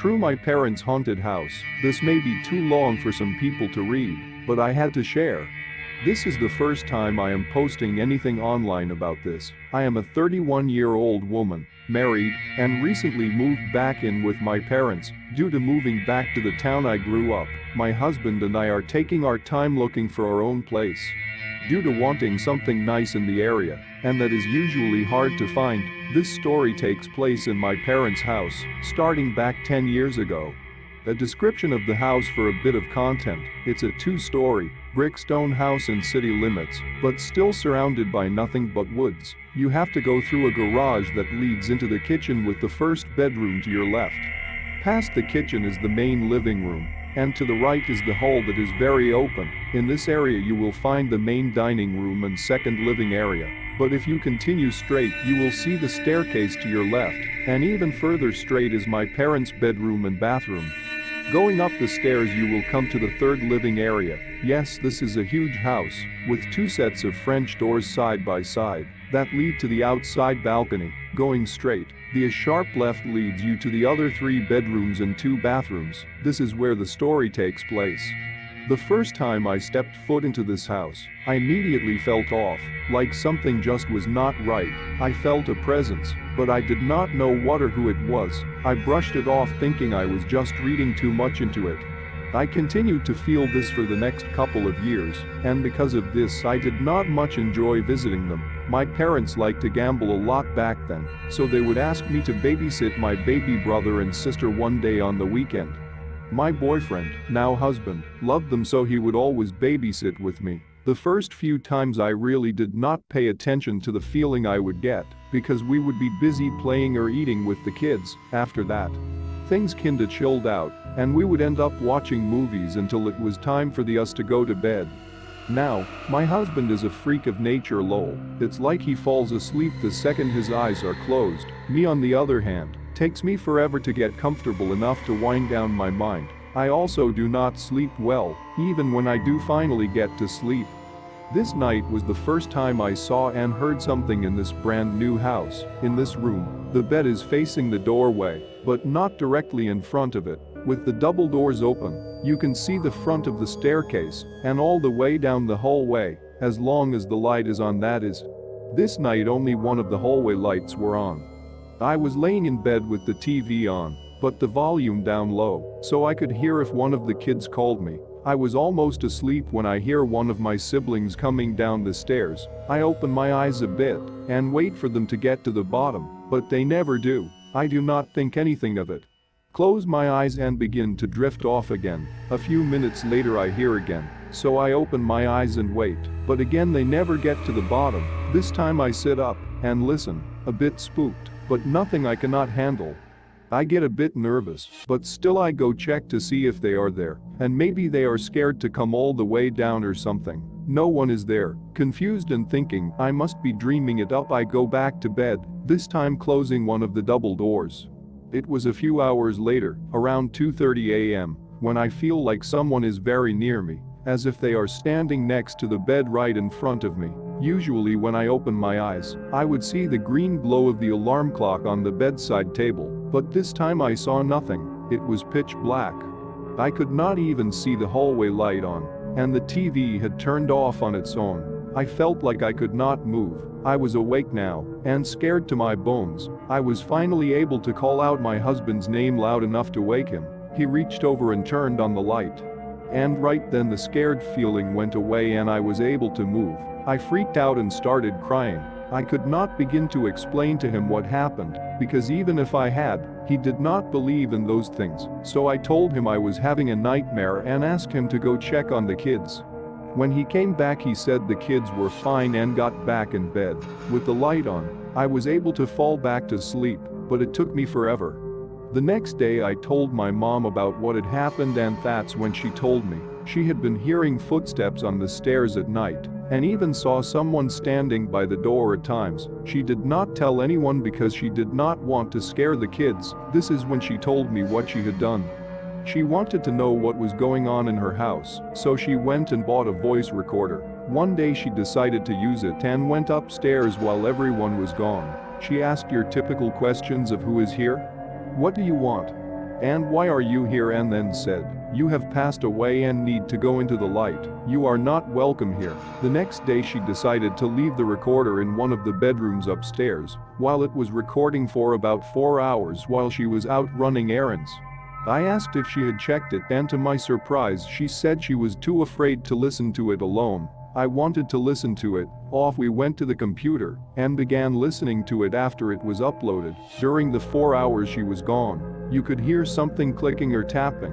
True, my parents' haunted house. This may be too long for some people to read, but I had to share. This is the first time I am posting anything online about this. I am a 31-year-old woman, married, and recently moved back in with my parents. Due to moving back to the town I grew up, my husband and I are taking our time looking for our own place. Due to wanting something nice in the area, and that is usually hard to find, this story takes place in my parents' house, starting back 10 years ago. A description of the house for a bit of content: it's a 2-story, brick-stone house in city limits, but still surrounded by nothing but woods. You have to go through a garage that leads into the kitchen with the first bedroom to your left. Past the kitchen is the main living room, and to the right is the hall that is very open. In this area you will find the main dining room and second living area. But if you continue straight, you will see the staircase to your left, and even further straight is my parents' bedroom and bathroom. Going up the stairs you will come to the third living area. Yes, this is a huge house, with 2 sets of French doors side by side, that lead to the outside balcony. Going straight, the sharp left leads you to the other 3 bedrooms and 2 bathrooms. This is where the story takes place. The first time I stepped foot into this house, I immediately felt off, like something just was not right. I felt a presence, but I did not know what or who it was. I brushed it off thinking I was just reading too much into it. I continued to feel this for the next couple of years, and because of this I did not much enjoy visiting them. My parents liked to gamble a lot back then, so they would ask me to babysit my baby brother and sister one day on the weekend. My boyfriend, now husband, loved them, so he would always babysit with me. The first few times I really did not pay attention to the feeling I would get, because we would be busy playing or eating with the kids. After that, things kinda chilled out, and we would end up watching movies until it was time for us to go to bed. Now, my husband is a freak of nature, lol. It's like he falls asleep the second his eyes are closed. Me, on the other hand, takes me forever to get comfortable enough to wind down my mind. I also do not sleep well, even when I do finally get to sleep. This night was the first time I saw and heard something in this brand new house. In this room, the bed is facing the doorway, but not directly in front of it. With the double doors open, you can see the front of the staircase, and all the way down the hallway, as long as the light is on, that is. This night only one of the hallway lights were on. I was laying in bed with the TV on, but the volume down low, so I could hear if one of the kids called me. I was almost asleep when I hear one of my siblings coming down the stairs. I open my eyes a bit and wait for them to get to the bottom, but they never do. I do not think anything of it. Close my eyes and begin to drift off again. A few minutes later I hear again, so I open my eyes and wait, but again they never get to the bottom. This time I sit up and listen, a bit spooked, but nothing I cannot handle. I get a bit nervous, but still I go check to see if they are there, and maybe they are scared to come all the way down or something. No one is there. Confused and thinking I must be dreaming it up, I go back to bed, this time closing one of the double doors. It was a few hours later, around 2:30 a.m., when I feel like someone is very near me, as if they are standing next to the bed right in front of me. Usually when I open my eyes, I would see the green glow of the alarm clock on the bedside table, but this time I saw nothing. It was pitch black. I could not even see the hallway light on, and the TV had turned off on its own. I felt like I could not move. I was awake now, and scared to my bones. I was finally able to call out my husband's name loud enough to wake him. He reached over and turned on the light. And right then the scared feeling went away and I was able to move. I freaked out and started crying. I could not begin to explain to him what happened, because even if I had, he did not believe in those things. So I told him I was having a nightmare and asked him to go check on the kids. When he came back he said the kids were fine and got back in bed. With the light on, I was able to fall back to sleep, but it took me forever. The next day I told my mom about what had happened, and that's when she told me she had been hearing footsteps on the stairs at night and even saw someone standing by the door at times. She did not tell anyone because she did not want to scare the kids. This is when she told me what she had done. She wanted to know what was going on in her house, so she went and bought a voice recorder. One day she decided to use it and went upstairs while everyone was gone. She asked your typical questions of who is here? What do you want? "And why are you here?" and then said, "You have passed away and need to go into the light. You are not welcome here." The next day she decided to leave the recorder in one of the bedrooms upstairs while it was recording for about 4 hours while she was out running errands. I asked if she had checked it, and to my surprise she said she was too afraid to listen to it alone. I wanted to listen to it. Off we went to the computer and began listening to it after it was uploaded. During the 4 hours she was gone, you could hear something clicking or tapping.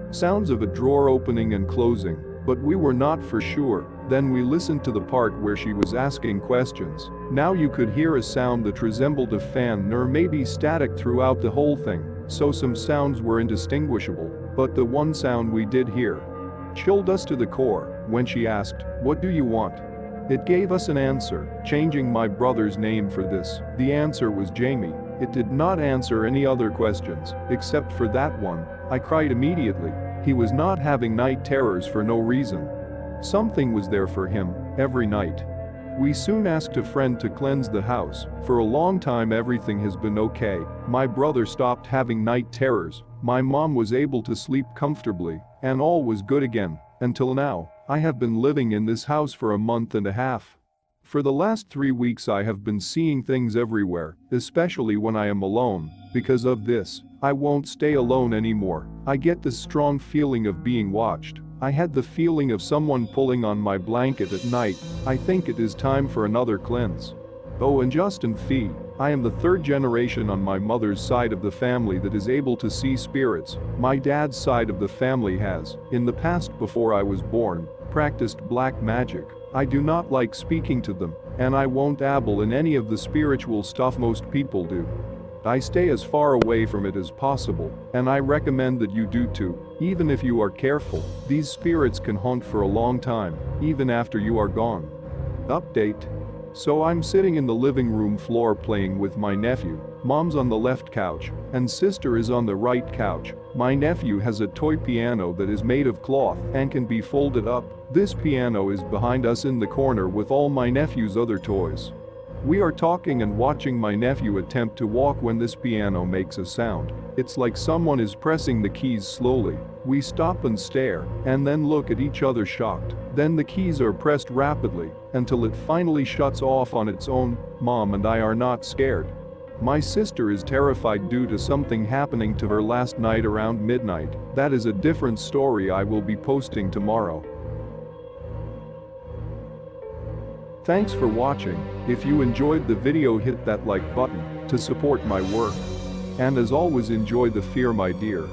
Sounds of a drawer opening and closing, but we were not for sure. Then we listened to the part where she was asking questions. Now you could hear a sound that resembled a fan or maybe static throughout the whole thing, so some sounds were indistinguishable, but the one sound we did hear chilled us to the core. When she asked, "What do you want?" it gave us an answer, changing my brother's name for this. The answer was Jamie. It did not answer any other questions, except for that one. I cried immediately. He was not having night terrors for no reason. Something was there for him, every night. We soon asked a friend to cleanse the house. For a long time everything has been okay. My brother stopped having night terrors. My mom was able to sleep comfortably, and all was good again. Until now. I have been living in this house for a month and a half. For the last 3 weeks I have been seeing things everywhere, especially when I am alone. Because of this, I won't stay alone anymore. I get this strong feeling of being watched. I had the feeling of someone pulling on my blanket at night. I think it is time for another cleanse. Oh, and Justin Fee, I am the third generation on my mother's side of the family that is able to see spirits. My dad's side of the family has, in the past before I was born, practiced black magic. I do not like speaking to them, and I won't dabble in any of the spiritual stuff most people do. I stay as far away from it as possible, and I recommend that you do too. Even if you are careful, these spirits can haunt for a long time, even after you are gone. Update. So I'm sitting in the living room floor playing with my nephew. Mom's on the left couch, and sister is on the right couch. My nephew has a toy piano that is made of cloth and can be folded up. This piano is behind us in the corner with all my nephew's other toys. We are talking and watching my nephew attempt to walk when this piano makes a sound. It's like someone is pressing the keys slowly. We stop and stare, and then look at each other shocked. Then the keys are pressed rapidly, until it finally shuts off on its own. Mom and I are not scared. My sister is terrified due to something happening to her last night around midnight. That is a different story I will be posting tomorrow. Thanks for watching. If you enjoyed the video, hit that like button to support my work. And as always, enjoy the fear, my dear.